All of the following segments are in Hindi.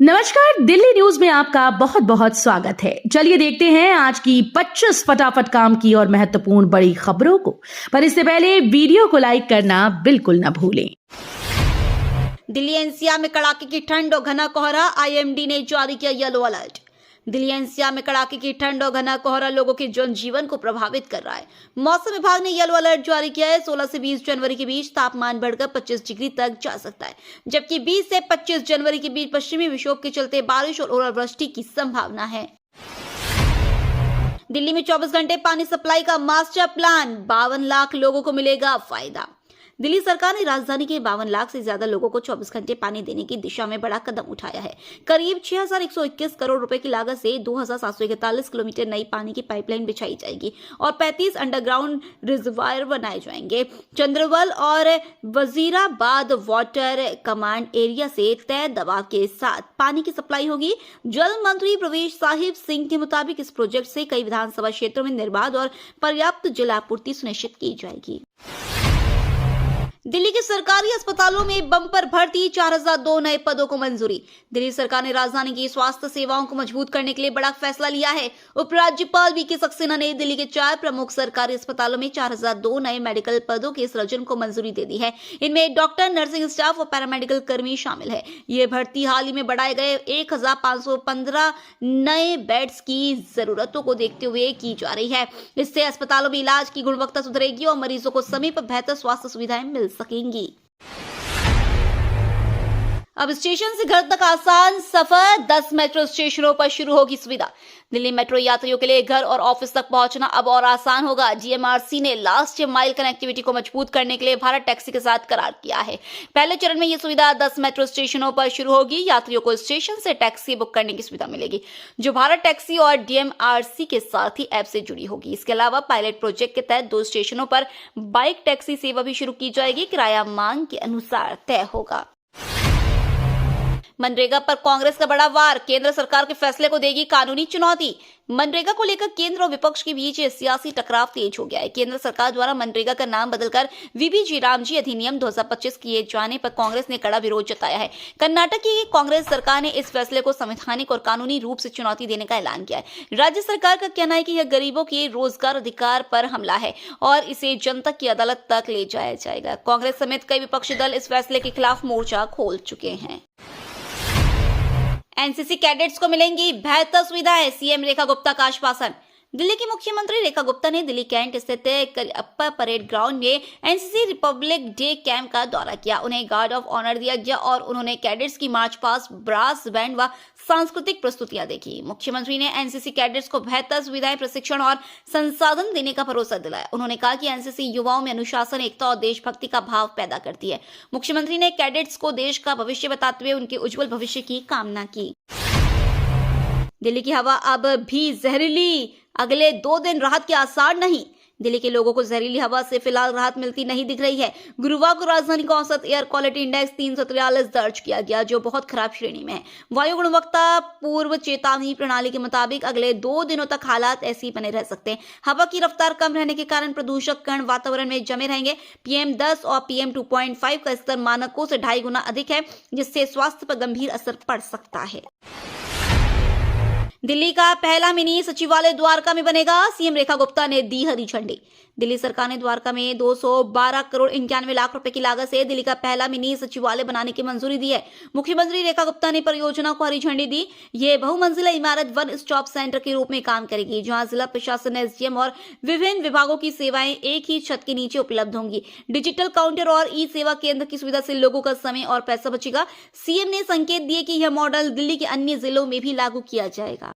नमस्कार, दिल्ली न्यूज में आपका बहुत बहुत स्वागत है। चलिए देखते हैं आज की 25 फटाफट काम की और महत्वपूर्ण बड़ी खबरों को। पर इससे पहले वीडियो को लाइक करना बिल्कुल न भूलें। दिल्ली एनसीआर में कड़ाके की ठंड और घना कोहरा, आईएमडी ने जारी किया येलो अलर्ट। दिल्ली एनसीआर में कड़ाके की ठंड और घना कोहरा लोगों के जनजीवन को प्रभावित कर रहा है। मौसम विभाग ने येलो अलर्ट जारी किया है। 16 से 20 जनवरी के बीच तापमान बढ़कर 25 डिग्री तक जा सकता है, जबकि 20 से 25 जनवरी के बीच पश्चिमी विक्षोभ के चलते बारिश और ओलावृष्टि की संभावना है। दिल्ली में 24 घंटे पानी सप्लाई का मास्टर प्लान, 52 लाख लोगों को मिलेगा फायदा। दिल्ली सरकार ने राजधानी के 52 लाख से ज्यादा लोगों को 24 घंटे पानी देने की दिशा में बड़ा कदम उठाया है। करीब 6121 करोड़ रुपए की लागत से 2741 किलोमीटर नई पानी की पाइपलाइन बिछाई जाएगी और 35 अंडरग्राउंड रिजर्वायर बनाए जाएंगे। चंद्रवल और वजीराबाद वाटर कमांड एरिया से तय दबाव के साथ पानी की सप्लाई होगी। जल मंत्री प्रवेश साहिब सिंह के मुताबिक इस प्रोजेक्ट से कई विधानसभा क्षेत्रों में निर्बाध और पर्याप्त जलापूर्ति सुनिश्चित की जाएगी। दिल्ली के सरकारी अस्पतालों में बम्पर भर्ती, 4002 नए पदों को मंजूरी। दिल्ली सरकार ने राजधानी की स्वास्थ्य सेवाओं को मजबूत करने के लिए बड़ा फैसला लिया है। उपराज्यपाल वीके सक्सेना ने दिल्ली के 4 प्रमुख सरकारी अस्पतालों में 4002 नए मेडिकल पदों के सृजन को मंजूरी दे दी है। इनमें डॉक्टर, नर्सिंग स्टाफ और पैरामेडिकल कर्मी शामिल है। ये भर्ती हाल ही में बढ़ाए गए 1515 नए बेड्स की जरूरतों को देखते हुए की जा रही है। इससे अस्पतालों में इलाज की गुणवत्ता सुधरेगी और मरीजों को समय पर बेहतर स्वास्थ्य सुविधाएं मिल सकेंगी। अब स्टेशन से घर तक आसान सफर, 10 मेट्रो स्टेशनों पर शुरू होगी सुविधा। दिल्ली मेट्रो यात्रियों के लिए घर और ऑफिस तक पहुंचना अब और आसान होगा। डीएमआरसी ने लास्ट माइल कनेक्टिविटी को मजबूत करने के लिए भारत टैक्सी के साथ करार किया है। पहले चरण में यह सुविधा 10 मेट्रो स्टेशनों पर शुरू होगी। यात्रियों को स्टेशन से टैक्सी बुक करने की सुविधा मिलेगी, जो भारत टैक्सी और डीएमआरसी के साथ ही ऐप से जुड़ी होगी। इसके अलावा पायलट प्रोजेक्ट के तहत 2 स्टेशनों पर बाइक टैक्सी सेवा भी शुरू की जाएगी। किराया मांग के अनुसार तय होगा। मनरेगा पर कांग्रेस का बड़ा वार, केंद्र सरकार के फैसले को देगी कानूनी चुनौती। मनरेगा को लेकर केंद्र और विपक्ष के बीच सियासी टकराव तेज हो गया है। केंद्र सरकार द्वारा मनरेगा का नाम बदलकर वीबीजी रामजी अधिनियम 2025 किए जाने पर कांग्रेस ने कड़ा विरोध जताया है। कर्नाटक की कांग्रेस सरकार ने इस फैसले को संवैधानिक और कानूनी रूप से चुनौती देने का ऐलान किया है। राज्य सरकार का कहना है कि यह गरीबों के रोजगार अधिकार पर हमला है और इसे जनता की अदालत तक ले जाया जाएगा। कांग्रेस समेत कई विपक्षी दल इस फैसले के खिलाफ मोर्चा खोल चुके हैं। एनसीसी कैडेट्स को मिलेंगी बेहतर सुविधाएं, सीएम रेखा गुप्ता का आश्वासन। दिल्ली की मुख्यमंत्री रेखा गुप्ता ने दिल्ली कैंट स्थित करियप्पा परेड ग्राउंड में एनसीसी रिपब्लिक डे कैंप का दौरा किया। उन्हें गार्ड ऑफ ऑनर दिया गया और उन्होंने कैडेट्स की मार्च पास्ट, ब्रास बैंड व सांस्कृतिक प्रस्तुतियां देखी। मुख्यमंत्री ने एनसीसी कैडेट्स को बेहतर सुविधाएं, प्रशिक्षण और संसाधन देने का भरोसा दिलाया। उन्होंने कहा कि एनसीसी युवाओं में अनुशासन, एकता और देशभक्ति का भाव पैदा करती है। मुख्यमंत्री ने कैडेट्स को देश का भविष्य बताते हुए उनके उज्जवल भविष्य की कामना की। दिल्ली की हवा अब भी जहरीली, अगले 2 दिन राहत के आसार नहीं। दिल्ली के लोगों को जहरीली हवा से फिलहाल राहत मिलती नहीं दिख रही है। गुरुवार को राजधानी का औसत एयर क्वालिटी इंडेक्स 343 दर्ज किया गया, जो बहुत खराब श्रेणी में है। वायु गुणवत्ता पूर्व चेतावनी प्रणाली के मुताबिक अगले 2 दिनों तक हालात ऐसे ही बने रह सकते हैं। हवा की रफ्तार कम रहने के कारण प्रदूषक कण वातावरण में जमे रहेंगे। PM10 और PM2.5 का स्तर मानकों से 2.5 गुना अधिक है, जिससे स्वास्थ्य पर गंभीर असर पड़ सकता है। दिल्ली का पहला मिनी सचिवालय द्वारका में बनेगा, सीएम रेखा गुप्ता ने दी हरी झंडी। दिल्ली सरकार ने द्वारका में 212 करोड़ 91 लाख रुपए की लागत से दिल्ली का पहला मिनी सचिवालय बनाने की मंजूरी दी है। मुख्यमंत्री रेखा गुप्ता ने परियोजना को हरी झंडी दी। ये बहुमंजिला इमारत वन स्टॉप सेंटर के रूप में काम करेगी, जहां जिला प्रशासन, एसडीएम और विभिन्न विभागों की सेवाएं एक ही छत के नीचे उपलब्ध होंगी। डिजिटल काउंटर और ई सेवा केंद्र की सुविधा से लोगों का समय और पैसा बचेगा। सीएम ने संकेत दिए कि यह मॉडल दिल्ली के अन्य जिलों में भी लागू किया जाएगा।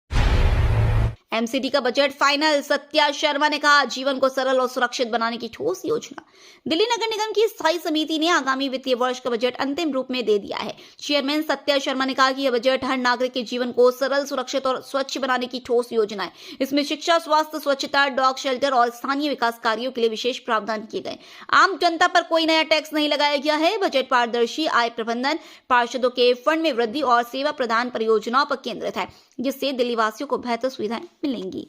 एमसीडी का बजट फाइनल, सत्या शर्मा ने कहा जीवन को सरल और सुरक्षित बनाने की ठोस योजना। दिल्ली नगर निगम की स्थायी समिति ने आगामी वित्तीय वर्ष का बजट अंतिम रूप में दे दिया है। चेयरमैन सत्या शर्मा ने कहा कि यह बजट हर नागरिक के जीवन को सरल, सुरक्षित और स्वच्छ बनाने की ठोस योजना है। इसमें शिक्षा, स्वास्थ्य, स्वच्छता, डॉग शेल्टर और स्थानीय विकास कार्यों के लिए विशेष प्रावधान किए गए। आम जनता पर कोई नया टैक्स नहीं लगाया गया है। बजट पारदर्शी, आय प्रबंधन, पार्षदों के फंड में वृद्धि और सेवा प्रदान परियोजनाओं पर केंद्रित है, जिससे दिल्ली वासियों को बेहतर सुविधाएं मिलेंगी।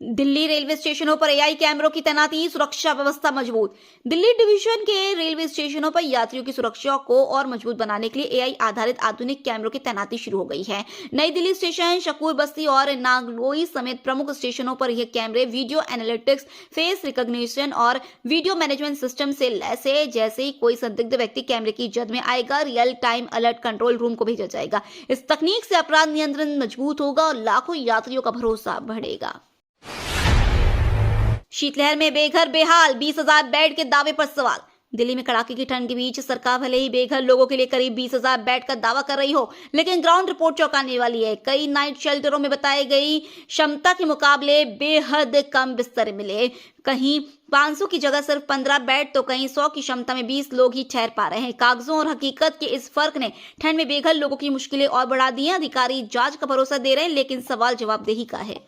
दिल्ली रेलवे स्टेशनों पर एआई कैमरों की तैनाती, सुरक्षा व्यवस्था मजबूत। दिल्ली डिवीजन के रेलवे स्टेशनों पर यात्रियों की सुरक्षा को और मजबूत बनाने के लिए एआई आधारित आधुनिक कैमरों की तैनाती शुरू हो गई है। नई दिल्ली स्टेशन, शकूर बस्ती और नागलोई समेत प्रमुख स्टेशनों पर यह कैमरे वीडियो एनालिटिक्स, फेस रिकॉग्निशन और वीडियो मैनेजमेंट सिस्टम से लैस है। जैसे ही कोई संदिग्ध व्यक्ति कैमरे की जद में आएगा, real time alert control room को भेजा जाएगा। इस तकनीक से अपराध नियंत्रण मजबूत होगा और लाखों यात्रियों का भरोसा बढ़ेगा। शीतलहर में बेघर बेहाल, 20,000 बेड के दावे पर सवाल। दिल्ली में कड़ाके की ठंड के बीच सरकार भले ही बेघर लोगों के लिए करीब 20,000 बेड का दावा कर रही हो, लेकिन ग्राउंड रिपोर्ट चौंकाने वाली है। कई नाइट शेल्टरों में बताई गई क्षमता के मुकाबले बेहद कम बिस्तर मिले। कहीं 500 की जगह सिर्फ 15 बेड तो कहीं 100 की क्षमता में 20 लोग ही ठहर पा रहे हैं। कागजों और हकीकत के इस फर्क ने ठंड में बेघर लोगों की मुश्किलें और बढ़ा दी हैं। अधिकारी जांच का भरोसा दे रहे हैं, लेकिन सवाल जवाबदेही का है।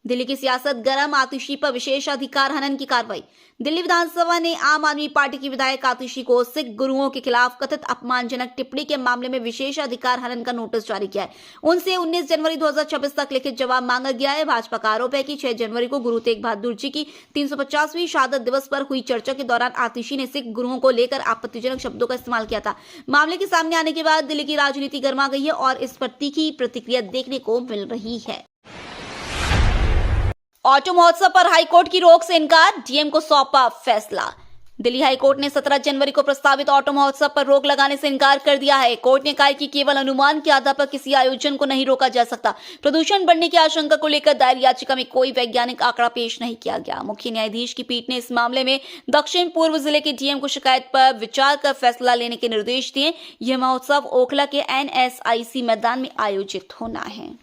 दिल्ली की सियासत गरम, आतिशी पर विशेषाधिकार हनन की कार्रवाई। दिल्ली विधानसभा ने आम आदमी पार्टी की विधायक आतिशी को सिख गुरुओं के खिलाफ कथित अपमानजनक टिप्पणी के मामले में विशेषाधिकार हनन का नोटिस जारी किया है। उनसे 19 जनवरी 2026 तक लिखित जवाब मांगा गया है। भाजपा का आरोप है कि 6 जनवरी को गुरु तेग बहादुर जी की 350वीं शहादत दिवस पर हुई चर्चा के दौरान आतिशी ने सिख गुरुओं को लेकर आपत्तिजनक शब्दों का इस्तेमाल किया था। मामले के सामने आने के बाद दिल्ली की राजनीति गर्मा गई है और इस पर तीखी प्रतिक्रिया देखने को मिल रही है। ऑटो महोत्सव पर हाईकोर्ट की रोक से इनकार, डीएम को सौंपा फैसला। दिल्ली हाईकोर्ट ने 17 जनवरी को प्रस्तावित ऑटो महोत्सव पर रोक लगाने से इनकार कर दिया है। कोर्ट ने कहा कि केवल अनुमान के आधार पर किसी आयोजन को नहीं रोका जा सकता। प्रदूषण बढ़ने की आशंका को लेकर दायर याचिका में कोई वैज्ञानिक आंकड़ा पेश नहीं किया गया। मुख्य न्यायाधीश की पीठ ने इस मामले में दक्षिण पूर्व जिले के डीएम को शिकायत पर विचार कर फैसला लेने के निर्देश दिए। यह महोत्सव ओखला के एनएसआईसी मैदान में आयोजित होना है।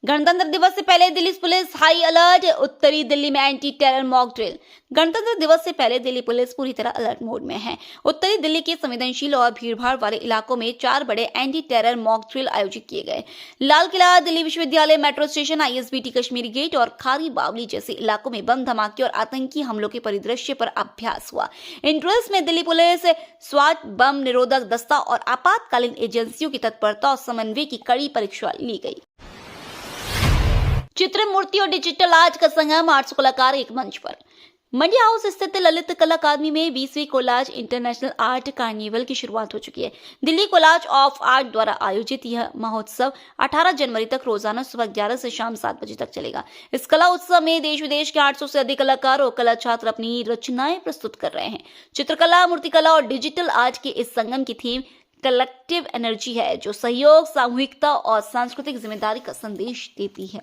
गणतंत्र दिवस से पहले दिल्ली पुलिस हाई अलर्ट, उत्तरी दिल्ली में एंटी टेरर मॉक ड्रिल। गणतंत्र दिवस से पहले दिल्ली पुलिस पूरी तरह अलर्ट मोड में है। उत्तरी दिल्ली के संवेदनशील और भीड़भाड़ वाले इलाकों में 4 बड़े एंटी टेरर मॉक ड्रिल आयोजित किए गए। लाल किला, दिल्ली विश्वविद्यालय, metro station, ISBT Kashmiri gate और खारी बावली जैसे इलाकों में बम धमाके और आतंकी हमलों के परिदृश्य पर अभ्यास हुआ। इन ड्रिल्स में दिल्ली पुलिस, स्वाट, बम निरोधक दस्ता और आपातकालीन एजेंसियों की तत्परता और समन्वय की कड़ी परीक्षा ली गई। चित्र, मूर्ति और डिजिटल आर्ट का संगम, 800 कलाकार एक मंच पर। मंडी हाउस स्थित ललित कला अकादमी में 20वीं कोलाज इंटरनेशनल आर्ट कार्निवल की शुरुआत हो चुकी है। दिल्ली कोलाज ऑफ आर्ट द्वारा आयोजित यह महोत्सव 18 जनवरी तक रोजाना सुबह 11 से शाम 7 बजे तक चलेगा। इस कला उत्सव में देश विदेश के 800 से अधिक कलाकार और कला छात्र अपनी रचनाएं प्रस्तुत कर रहे हैं। चित्रकला, मूर्तिकला और डिजिटल आर्ट के इस संगम की थीम कलेक्टिव एनर्जी है, जो सहयोग, सामूहिकता और सांस्कृतिक जिम्मेदारी का संदेश देती है।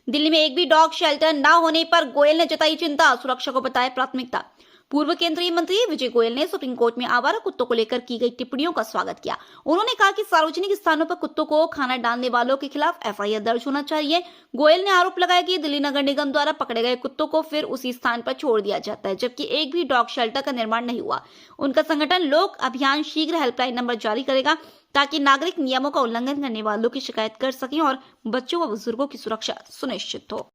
दिल्ली में एक भी डॉग शेल्टर न होने पर गोयल ने जताई चिंता, सुरक्षा को बताया प्राथमिकता। पूर्व केंद्रीय मंत्री विजय गोयल ने सुप्रीम कोर्ट में आवारा कुत्तों को लेकर की गई टिप्पणियों का स्वागत किया। उन्होंने कहा कि सार्वजनिक स्थानों पर कुत्तों को खाना डालने वालों के खिलाफ एफआईआर दर्ज होना चाहिए। गोयल ने आरोप लगाया कि दिल्ली नगर निगम द्वारा पकड़े गए कुत्तों को फिर उसी स्थान पर छोड़ दिया जाता है, जबकि एक भी डॉग शेल्टर का निर्माण नहीं हुआ। उनका संगठन लोक अभियान शीघ्र हेल्पलाइन नंबर जारी करेगा ताकि नागरिक नियमों का उल्लंघन करने वालों की शिकायत कर सकें और बच्चों व बुजुर्गों की सुरक्षा सुनिश्चित हो।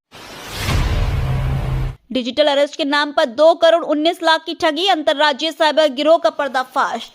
डिजिटल अरेस्ट के नाम पर 2 करोड़ 19 लाख की ठगी, अंतर्राज्यीय साइबर गिरोह का पर्दाफाश।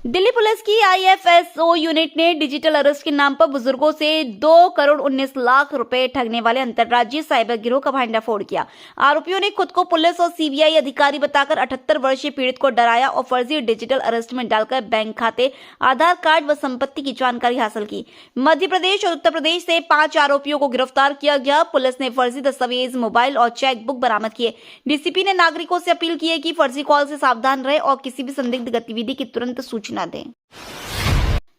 दिल्ली पुलिस की आईएफएसओ यूनिट ने डिजिटल अरेस्ट के नाम पर बुजुर्गों से 2 करोड़ 19 लाख रुपए ठगने वाले अंतर्राज्यीय साइबर गिरोह का भंडाफोड़ किया। आरोपियों ने खुद को पुलिस और सीबीआई अधिकारी बताकर 78 वर्षीय पीड़ित को डराया और फर्जी डिजिटल अरेस्ट में डालकर बैंक खाते, आधार कार्ड व संपत्ति की जानकारी हासिल की। मध्य प्रदेश और उत्तर प्रदेश से 5 आरोपियों को गिरफ्तार किया गया। पुलिस ने फर्जी दस्तावेज, मोबाइल और चेक बुक बरामद किए। डीसीपी ने नागरिकों से अपील की है कि फर्जी कॉल से सावधान रहे और किसी भी संदिग्ध गतिविधि की तुरंत सूचना दें।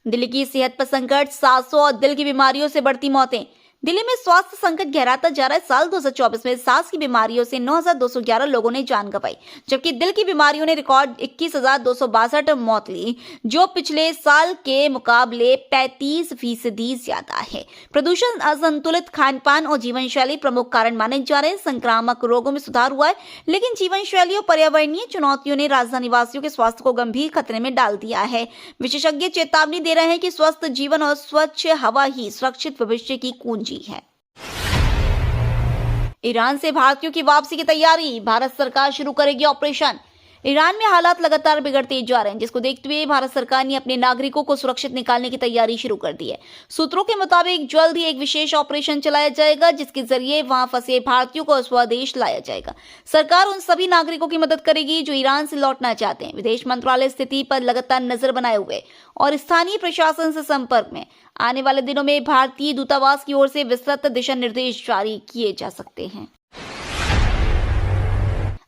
दिल्ली की सेहत पर संकट, 700 और दिल की बीमारियों से बढ़ती मौतें। दिल्ली में स्वास्थ्य संकट गहराता जा रहा है। साल 2024 में सांस की बीमारियों से 9,211 लोगों ने जान गंवाई, जबकि दिल की बीमारियों ने रिकॉर्ड 21,262 मौत ली, जो पिछले साल के मुकाबले 35% ज्यादा है। प्रदूषण, असंतुलित खान पान और जीवन शैली प्रमुख कारण माने जा रहे हैं। संक्रामक रोगों में सुधार हुआ है, लेकिन जीवन शैली और पर्यावरणीय चुनौतियों ने राजधानी वासियों के स्वास्थ्य को गंभीर खतरे में डाल दिया है। विशेषज्ञ चेतावनी दे रहे हैं कि स्वस्थ जीवन और स्वच्छ हवा ही सुरक्षित भविष्य की कुंजी है। ईरान से भारतीयों की वापसी की तैयारी, भारत सरकार शुरू करेगी ऑपरेशन। ईरान में हालात लगातार बिगड़ते जा रहे हैं, जिसको देखते हुए भारत सरकार ने अपने नागरिकों को सुरक्षित निकालने की तैयारी शुरू कर दी है। सूत्रों के मुताबिक जल्द ही एक विशेष ऑपरेशन चलाया जाएगा, जिसके जरिए वहां फंसे भारतीयों को स्वदेश लाया जाएगा। सरकार उन सभी नागरिकों की मदद करेगी जो ईरान से लौटना चाहते हैं। विदेश मंत्रालय स्थिति पर लगातार नजर बनाए हुए और स्थानीय प्रशासन से संपर्क में। आने वाले दिनों में भारतीय दूतावास की ओर से विस्तृत दिशा निर्देश जारी किए जा सकते हैं।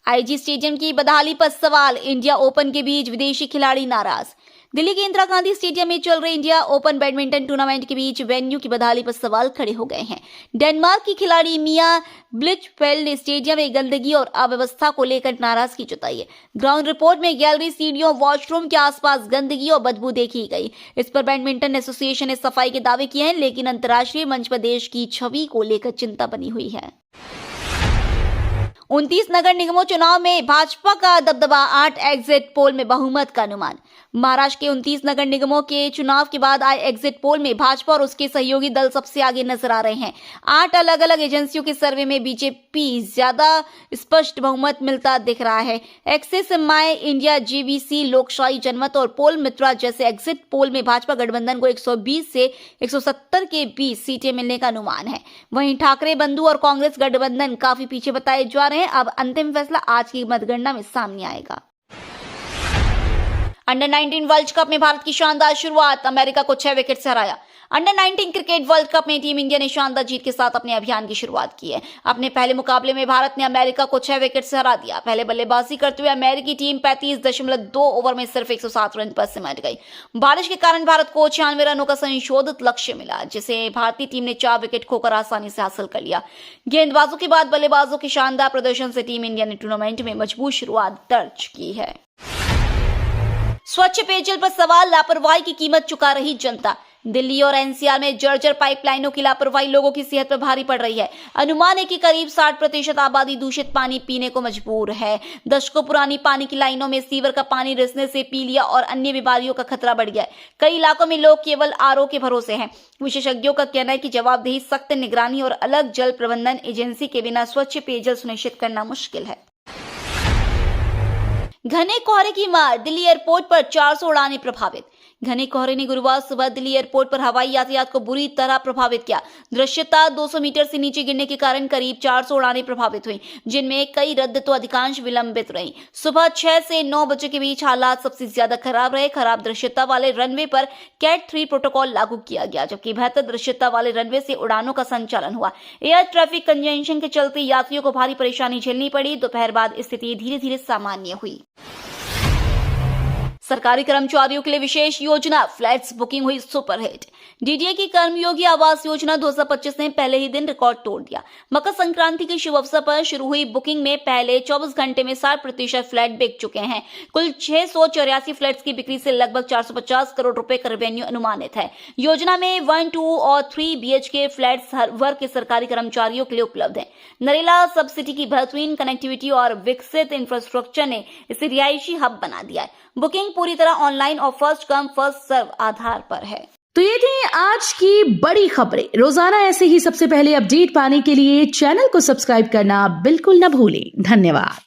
आईजी स्टेडियम की बदहाली पर सवाल, इंडिया ओपन के बीच विदेशी खिलाड़ी नाराज। दिल्ली के इंदिरा गांधी स्टेडियम में चल रहे इंडिया ओपन बैडमिंटन टूर्नामेंट के बीच वेन्यू की बदहाली पर सवाल खड़े हो गए हैं। डेनमार्क की खिलाड़ी मिया ब्लिचफेल्ड ने स्टेडियम में गंदगी और अव्यवस्था को लेकर नाराजगी जताई है। ग्राउंड रिपोर्ट में गैलरी, सीढ़ियों, वॉशरूम के आसपास गंदगी और बदबू देखी गई। इस पर बैडमिंटन एसोसिएशन ने सफाई के दावे किए हैं, लेकिन अंतर्राष्ट्रीय मंच पर देश की छवि को लेकर चिंता बनी हुई है। 29 नगर निगमों चुनाव में भाजपा का दबदबा, 8 एग्जिट पोल में बहुमत का अनुमान। महाराष्ट्र के 29 नगर निगमों के चुनाव के बाद आए एग्जिट पोल में भाजपा और उसके सहयोगी दल सबसे आगे नजर आ रहे हैं। 8 अलग अलग एजेंसियों के सर्वे में बीजेपी ज्यादा स्पष्ट बहुमत मिलता दिख रहा है। एक्सिस, माय इंडिया, जीवीसी, लोकशाही जनमत और पोल मित्रा जैसे एग्जिट पोल में भाजपा गठबंधन को 120 से 170 के बीच सीटें मिलने का अनुमान है। वहीं ठाकरे बंधु और कांग्रेस गठबंधन काफी पीछे बताए जा रहे हैं। अब अंतिम फैसला आज की मतगणना में सामने आएगा। अंडर 19 वर्ल्ड कप में भारत की शानदार शुरुआत, अमेरिका को 6 विकेट से हराया। अंडर 19 क्रिकेट वर्ल्ड कप में टीम इंडिया ने शानदार जीत के साथ अपने अभियान की शुरुआत की है। अपने पहले मुकाबले में भारत ने अमेरिका को 6 विकेट से हरा दिया। पहले बल्लेबाजी करते हुए अमेरिकी टीम 35.2 ओवर में सिर्फ 107 रन पर सिमट गई। बारिश के कारण भारत को 96 रनों का संशोधित लक्ष्य मिला, जिसे भारतीय टीम ने 4 विकेट खोकर आसानी से हासिल कर लिया। गेंदबाजों के बाद बल्लेबाजों के शानदार प्रदर्शन से टीम इंडिया ने टूर्नामेंट में मजबूत शुरुआत दर्ज की है। स्वच्छ पेयजल पर सवाल, लापरवाही की कीमत चुका रही जनता। दिल्ली और एनसीआर में जर्जर पाइपलाइनों की लापरवाही लोगों की सेहत पर भारी पड़ रही है। अनुमान है कि करीब 60% आबादी दूषित पानी पीने को मजबूर है। दशकों पुरानी पानी की लाइनों में सीवर का पानी रिसने से पीलिया और अन्य बीमारियों का खतरा बढ़ गया है। कई इलाकों में लोग केवल आरओ के भरोसे हैं। विशेषज्ञों का कहना है कि जवाबदेही, सख्त निगरानी और अलग जल प्रबंधन एजेंसी के बिना स्वच्छ पेयजल सुनिश्चित करना मुश्किल है। घने कोहरे की मार, दिल्ली एयरपोर्ट पर 400 उड़ानें प्रभावित। घने कोहरे ने गुरुवार सुबह दिल्ली एयरपोर्ट पर हवाई यातायात को बुरी तरह प्रभावित किया। दृश्यता 200 मीटर से नीचे गिरने के कारण करीब 400 उड़ानें प्रभावित हुई, जिनमें कई रद्द तो अधिकांश विलंबित रहीं। सुबह 6 से 9 बजे के बीच हालात सबसे ज्यादा खराब रहे। खराब दृश्यता वाले रनवे पर कैट 3 प्रोटोकॉल लागू किया गया, जबकि बेहतर दृश्यता वाले रनवे से उड़ानों का संचालन हुआ। एयर ट्रैफिक कंजेशन के चलते यात्रियों को भारी परेशानी झेलनी पड़ी। दोपहर बाद स्थिति धीरे धीरे सामान्य हुई। सरकारी कर्मचारियों के लिए विशेष योजना, फ्लैट्स बुकिंग हुई सुपरहिट। डीडीए की कर्मयोगी आवास योजना 2025 ने पहले ही दिन रिकॉर्ड तोड़ दिया। मकर संक्रांति के शुभ अवसर पर शुरू हुई बुकिंग में पहले 24 घंटे में 60% फ्लैट बिक चुके हैं। कुल 684 फ्लैट्स की बिक्री से लगभग 450 करोड़ रुपए का रेवेन्यू अनुमानित है। योजना में 1, 2 और 3 BHK फ्लैट्स हर वर्ग के सरकारी कर्मचारियों के लिए उपलब्ध है। नरेला सब सिटी की बेहतरीन कनेक्टिविटी और विकसित इंफ्रास्ट्रक्चर ने इसे रिहायशी हब बना दिया है। बुकिंग पूरी तरह ऑनलाइन और फर्स्ट कम फर्स्ट सर्व आधार पर है। तो ये थी आज की बड़ी खबरें। रोजाना ऐसे ही सबसे पहले अपडेट पाने के लिए चैनल को सब्सक्राइब करना बिल्कुल न भूलें। धन्यवाद।